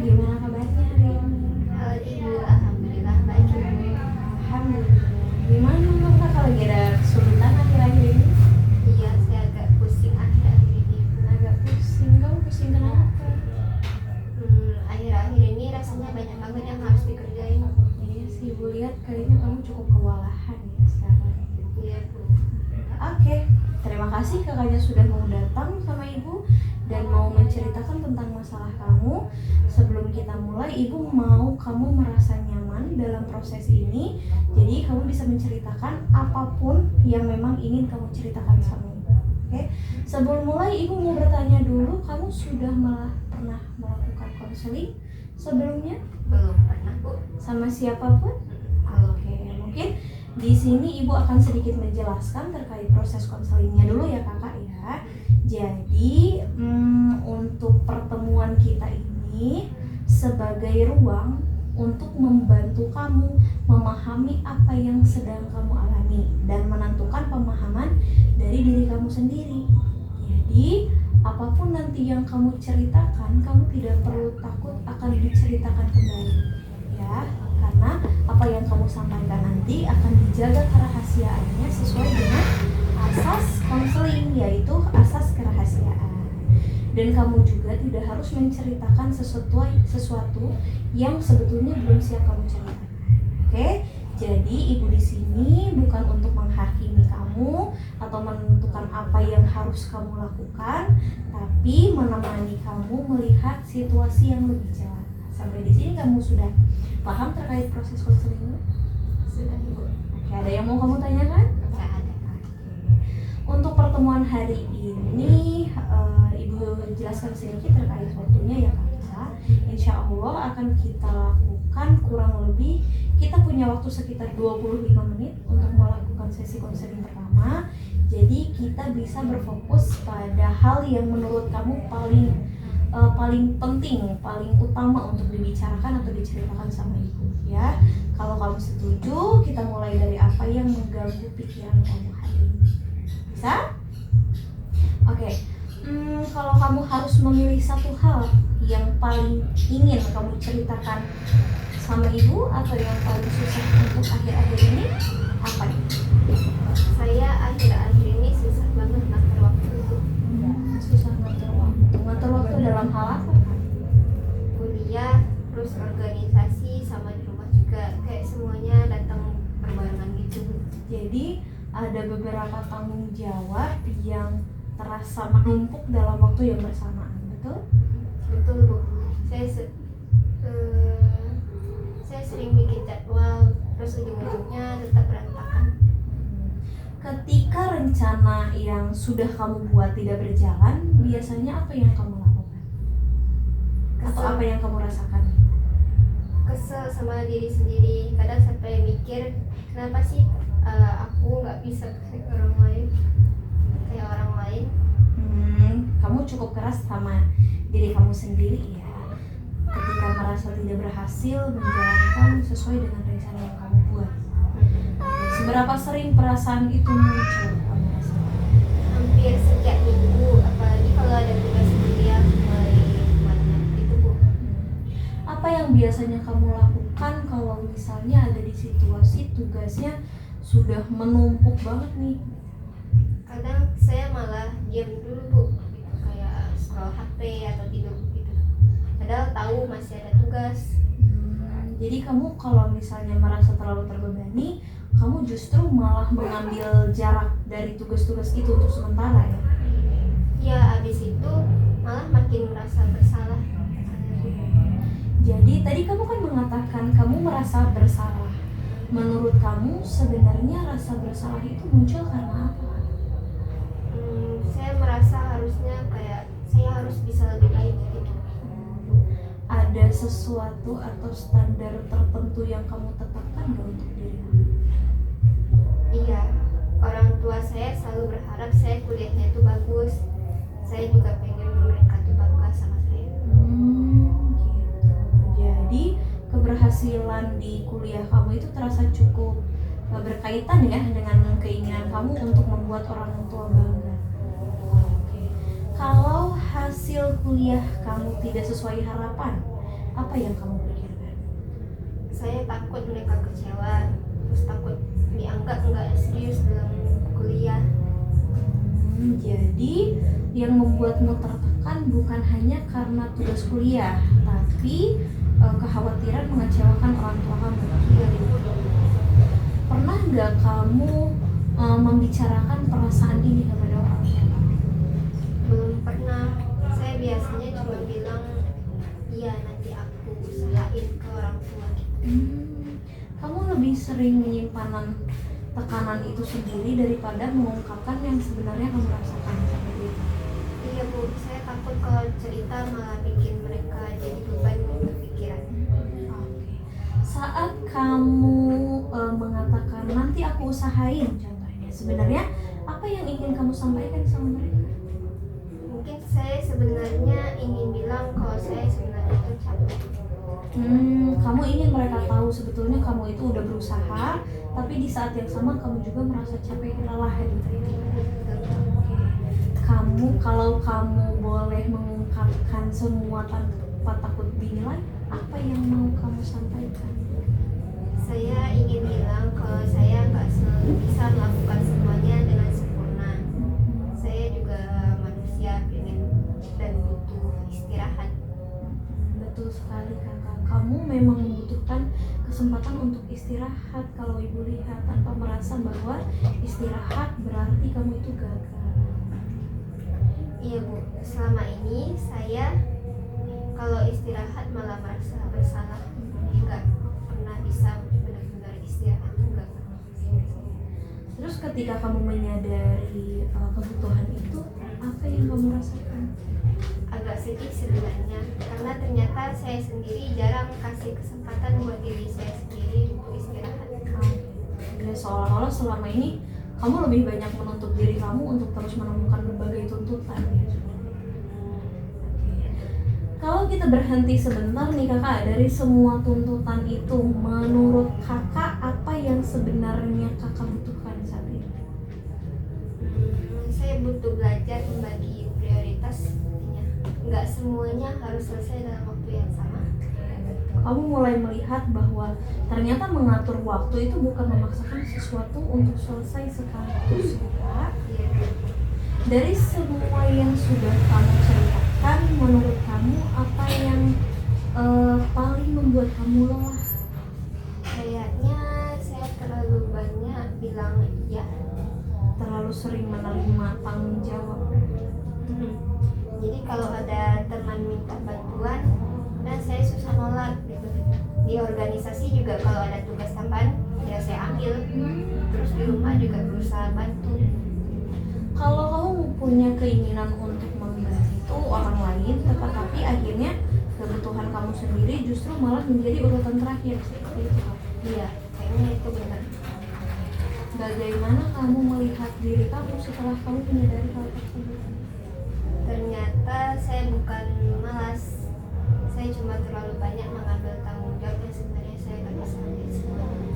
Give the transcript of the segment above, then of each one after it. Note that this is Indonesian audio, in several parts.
gimana kabarnya hari ini? Halo Ibu, Alhamdulillah baik Ibu. Alhamdulillah. Gimana kakak lagi ada kesulitan akhir-akhir ini? Iya, saya agak pusing akhir-akhir ini. Agak pusing, kamu pusing kenapa? Akhir-akhir ini rasanya banyak banget yang harus dikerjain. Iya sih, ibu lihat kayaknya kamu cukup kewalahan ya sekarang. Iya Bu. Oke, terima kasih kakaknya sudah mau datang sama ibu dan mau menceritakan tentang masalah kamu. Sebelum kita mulai, ibu mau kamu merasa nyaman dalam proses ini. Jadi kamu bisa menceritakan apapun yang memang ingin kamu ceritakan sama ibu. Oke, sebelum mulai ibu mau bertanya dulu, kamu sudah pernah melakukan konseling sebelumnya Belum pernah Bu. sama siapapun? Oke, mungkin di sini ibu akan sedikit menjelaskan terkait proses konselingnya dulu ya kakak ya. Jadi untuk pertemuan kita ini sebagai ruang untuk membantu kamu memahami apa yang sedang kamu alami dan menentukan pemahaman dari diri kamu sendiri. Jadi apapun nanti yang kamu ceritakan, kamu tidak perlu takut akan diceritakan kembali ya, karena apa yang kamu sampaikan nanti akan dijaga kerahasiaannya sesuai dengan asas konseling, yaitu asas kerahasiaan. Dan kamu juga tidak harus menceritakan sesuatu yang sebetulnya belum siap kamu ceritakan. Oke? Jadi ibu di sini bukan untuk menghakimi kamu atau menentukan apa yang harus kamu lakukan, tapi menemani kamu melihat situasi yang lebih jelas. Sampai di sini kamu sudah paham terkait proses konseling ini? Sudah Ibu. Oke, ada yang mau kamu tanyakan? Nggak ada. Untuk pertemuan hari ini, ibu jelaskan sedikit terkait waktunya ya kakak. Insya Allah akan kita lakukan kurang lebih, kita punya waktu sekitar 25 menit untuk melakukan sesi konseling pertama. Jadi kita bisa berfokus pada hal yang menurut kamu paling penting, paling utama untuk dibicarakan atau diceritakan sama ibu ya. Kalau kamu setuju, kita mulai dari apa yang mengganggu pikiran kamu hari ini. Bisa? Oke. Kalau kamu harus memilih satu hal yang paling ingin kamu ceritakan sama ibu atau yang paling susah untuk akhir-akhir ini, apa itu? Saya akhir-akhir ini susah banget ngatur waktu Bu. Susah ngatur waktu. Ngatur waktu dalam hal apa? Kuliah, terus organisasi, sama di rumah juga. Kayak semuanya datang berbarengan gitu Bu. Jadi ada beberapa tanggung jawab yang terasa menumpuk dalam waktu yang bersamaan, betul? Betul Bu. Saya sering bikin jadwal, terus ujung-ujungnya tetap berantakan. Ketika rencana yang sudah kamu buat tidak berjalan, biasanya apa yang kamu lakukan? Atau apa yang kamu rasakan? Kesel sama diri sendiri, kadang sampai mikir kenapa sih aku nggak bisa kayak orang lain. Kamu cukup keras sama diri kamu sendiri ya, ketika merasa tidak berhasil menjalankan sesuai dengan rencana yang kamu buat. Seberapa sering perasaan itu muncul kamu rasakan? Hampir setiap minggu, apalagi kalau ada tugas kuliah mulai banyak itu Bu. Apa yang biasanya kamu lakukan kalau misalnya ada di situasi tugasnya sudah menumpuk banget nih? Kadang saya malah diam dulu Bu, gitu, kayak scroll HP atau tidur gitu. Padahal tahu masih ada tugas. Jadi kamu kalau misalnya merasa terlalu terbebani, kamu justru malah mengambil jarak dari tugas-tugas itu untuk sementara ya? Ya abis itu malah makin merasa bersalah. Jadi tadi kamu kan mengatakan kamu merasa bersalah. Menurut kamu sebenarnya rasa bersalah itu muncul karena apa? Saya merasa harusnya kayak saya harus bisa lebih baik gitu. Ada sesuatu atau standar tertentu yang kamu tetapkan nggak untuk dirimu? Iya, orang tua saya selalu berharap saya kuliahnya itu bagus. Saya juga pengen mereka tuh bangga sama saya. Gitu. Jadi keberhasilan di kuliah kamu itu terasa cukup berkaitan ya dengan keinginan kamu untuk membuat orang tua bangga. Oke. Kalau hasil kuliah kamu tidak sesuai harapan Apa yang kamu pikirkan? Saya takut mereka kecewa, terus takut dianggap nggak serius dalam kuliah. Jadi yang membuatmu tertekan bukan hanya karena tugas kuliah, tapi kekhawatiran mengecewakan orang tua kamu. Pernah nggak kamu membicarakan perasaan ini kepada orang tua kamu? Belum pernah. Saya biasanya cuma bilang, iya nanti aku usahain ke orang tua. Kamu lebih sering menyimpan tekanan itu sendiri daripada mengungkapkan yang sebenarnya kamu rasakan seperti itu. Iya Bu, saya takut kalau cerita malah bikin mereka jadi beban berpikiran. Oke. Saat kamu mengatakan nanti aku usahain contohnya, sebenarnya apa yang ingin kamu sampaikan sama mereka? Mungkin saya sebenarnya ingin bilang kalau saya sebenarnya itu capek. Kamu ingin mereka tahu sebetulnya kamu itu udah berusaha, tapi di saat yang sama kamu juga merasa capek dan lelah gitu ya. Kalau kamu boleh mengungkapkan semua tanpa takut dinilai, apa yang mau kamu sampaikan? Saya ingin bilang kalau saya nggak bisa melakukan semuanya dengan sempurna. Saya juga manusia dan butuh istirahat. Betul sekali kakak, kamu memang membutuhkan kesempatan untuk istirahat. Kalau ibu lihat tanpa merasa bahwa istirahat berarti kamu itu gagal. Iya Bu, selama ini saya kalau istirahat malah merasa bersalah, nggak pernah bisa benar-benar istirahat, enggak. Terus ketika kamu menyadari kebutuhan itu, apa yang kamu rasakan? Agak sedih sebenarnya, karena ternyata saya sendiri jarang kasih kesempatan buat diri saya sendiri untuk istirahat. Ya seolah-olah selama ini kamu lebih banyak menuntut diri kamu untuk terus menemukan berbagai tuntutan ya. Kalau kita berhenti sebentar nih kakak, dari semua tuntutan itu, menurut kakak apa yang sebenarnya kakak butuhkan saat ini? Saya butuh belajar membagi prioritas, nggak semuanya harus selesai dalam waktu yang sama. Kamu mulai melihat bahwa ternyata mengatur waktu itu bukan memaksakan sesuatu untuk selesai sekaligus ya. Dari semua yang sudah kamu ceritakan, menurut kamu apa yang paling membuat kamu lelah? Kayaknya saya terlalu banyak bilang iya, Terlalu sering menerima tanggung jawab. Jadi kalau ada teman minta bantuan, dan saya susah nolak gitu. Di organisasi juga kalau ada tugas tambahan, ya saya ambil. Terus di rumah juga berusaha bantu. Kalau kamu punya keinginan untuk membantu orang lain, tetapi akhirnya kebutuhan kamu sendiri justru malah menjadi urutan terakhir seperti itu. Iya, kayaknya itu benar. Bagaimana kamu melihat diri kamu setelah kamu menyadari hal tersebut? Ternyata saya bukan malas, saya cuma terlalu banyak mengambil tanggung jawab yang sebenarnya saya nggak bisa ambil semuanya.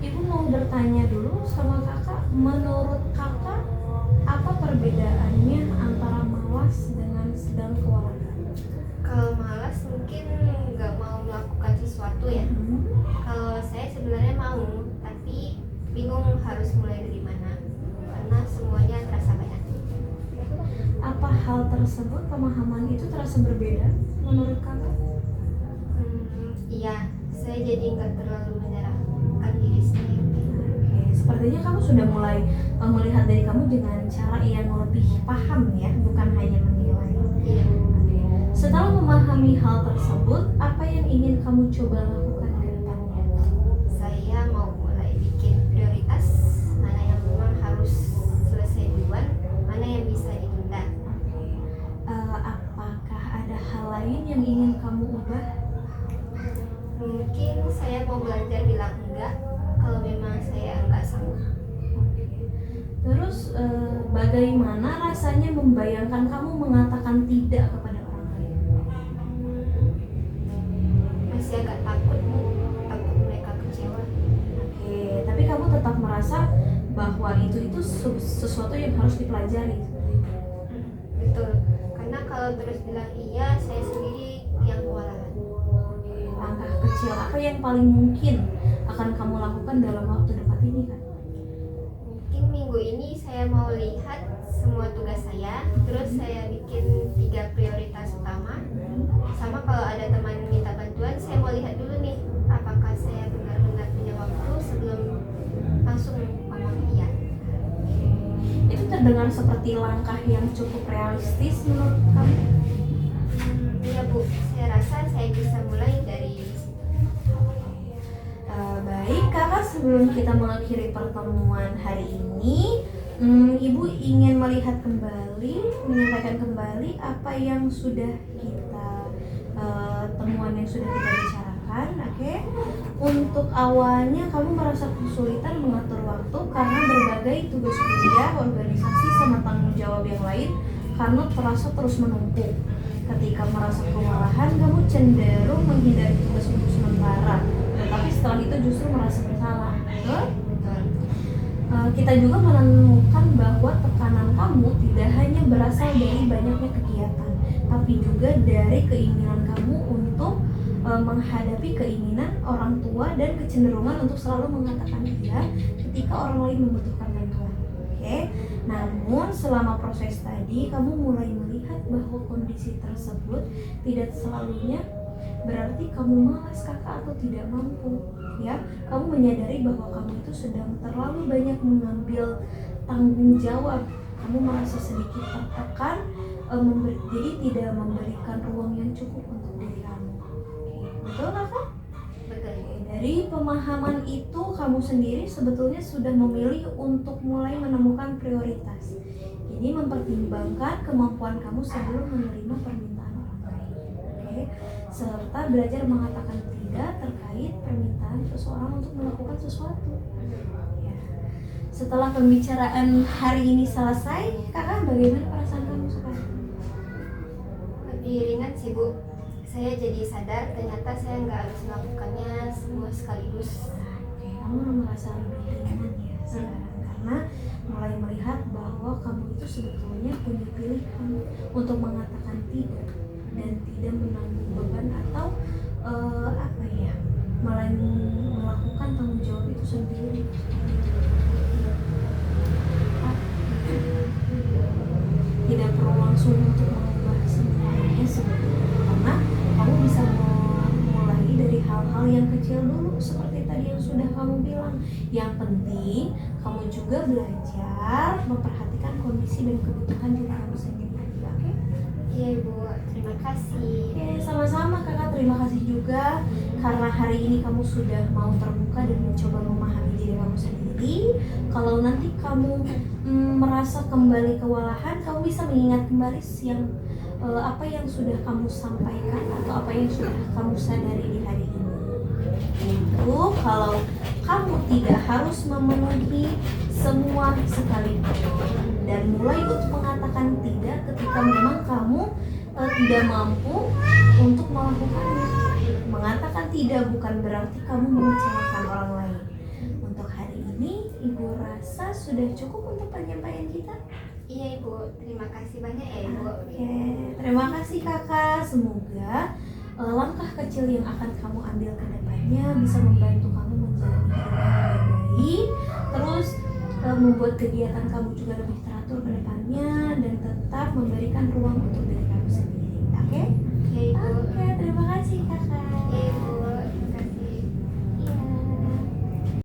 Ibu mau bertanya dulu sama kakak, menurut kakak apa perbedaannya antara malas dengan sedang kewalahan? Kalau malas mungkin nggak mau melakukan sesuatu ya. Kalau saya sebenarnya mau, tapi bingung harus mulai dari mana, karena semuanya terasa banyak. Apa hal tersebut, pemahaman itu terasa berbeda menurut kakak? Iya, saya jadi nggak terlalu menyerahkan diri sendiri. Sepertinya kamu sudah mulai melihat dari kamu dengan cara yang lebih paham ya, bukan hanya menilai. Iya. Setelah memahami hal tersebut, apa yang ingin kamu coba lakukan ke depannya? Saya mau mulai bikin prioritas, mana yang memang harus selesai duluan, mana yang bisa ditunda. Apakah ada hal lain yang ingin kamu ubah? Mungkin saya mau belajar bilang enggak kalau memang saya enggak sanggup. Terus bagaimana rasanya membayangkan kamu mengatakan tidak kepada orang lain? Masih agak takut mereka kecewa. Tapi kamu tetap merasa bahwa itu sesuatu yang harus dipelajari. Betul, karena kalau terus bilang iya, saya sendiri yang kewalahan. Langkah kecil apa yang paling mungkin akan kamu lakukan dalam waktu dekat ini kan? Mungkin minggu ini saya mau lihat semua tugas saya, terus saya bikin 3 prioritas utama. Sama kalau ada teman minta bantuan, saya mau lihat dulu nih, apakah saya benar-benar punya waktu sebelum langsung ngomong iya. Itu terdengar seperti langkah yang cukup realistis menurut kamu? Iya Bu, saya rasa saya bisa mulai dari Baik kakak, sebelum kita mengakhiri pertemuan hari ini, ibu ingin melihat kembali, menyampaikan kembali apa yang sudah kita temuan yang sudah kita bicarakan. Oke. Untuk awalnya kamu merasa kesulitan mengatur waktu karena berbagai tugas kuliah, organisasi, sama tanggung jawab yang lain karena terasa terus menumpuk. Ketika merasa kewalahan, kamu cenderung menghindari tugas untuk sementara, tetapi setelah itu justru merasa bersalah. Betul? Kita juga menemukan bahwa tekanan kamu tidak hanya berasal dari banyaknya kegiatan, tapi juga dari keinginan kamu untuk menghadapi keinginan orang tua dan kecenderungan untuk selalu mengatakan iya ketika orang lain membutuhkan bantuan. Oke. Namun selama proses tadi kamu mulai melihat bahwa kondisi tersebut tidak selalunya berarti kamu malas kakak atau tidak mampu. Ya, kamu menyadari bahwa kamu itu sedang terlalu banyak mengambil tanggung jawab. Kamu merasa sedikit tertekan, jadi tidak memberikan ruang yang cukup untuk diri kamu. Oke, betul kakak? betul. Dari pemahaman itu kamu sendiri sebetulnya sudah memilih untuk mulai menemukan prioritas. Jadi mempertimbangkan kemampuan kamu sebelum menerima permintaan orang lain. Oke. Serta belajar mengatakan tidak terkait permintaan seseorang untuk melakukan sesuatu. Ya. Setelah pembicaraan hari ini selesai, kakak bagaimana perasaan kamu sekarang? Lebih ringan sih Bu. Saya jadi sadar ternyata saya nggak harus melakukannya semua sekaligus. Oke, kamu merasa lebih ringan ya sekarang karena mulai melihat bahwa kamu itu sebetulnya punya pilihan untuk mengatakan tidak dan tidak menanggung beban atau melakukan tanggung jawab itu sendiri. Tidak perlu langsung untuk mengubah semuanya sebetulnya, karena kamu bisa memulai dari hal-hal yang kecil dulu seperti tadi yang sudah kamu bilang. Yang penting kamu juga belajar memperhatikan kondisi dan kebutuhan diri kamu sendiri. Oke? Iya Ibu, terima kasih. Oke, sama-sama kakak, terima kasih juga karena hari ini kamu sudah mau terbuka dan mencoba memahami diri kamu sendiri. Kalau nanti kamu merasa kembali kewalahan, kamu bisa mengingat kembali apa yang sudah kamu sampaikan atau apa yang sudah kamu sadari di hari ini. Itu kalau kamu tidak harus memenuhi semua sekaligus dan mulai untuk mengatakan tidak ketika memang kamu tidak mampu untuk melakukannya. Mengatakan tidak bukan berarti kamu mengecewakan orang lain. Untuk hari ini, Ibu rasa sudah cukup untuk penyampaian kita. Iya Ibu, terima kasih banyak ya Ibu. Oke, terima kasih kakak. Semoga langkah kecil yang akan kamu ambil ke depannya bisa membantu kamu menjalani hidup yang lebih baik. Terus membuat kegiatan kamu juga lebih teratur ke depannya dan tetap memberikan ruang untuk diri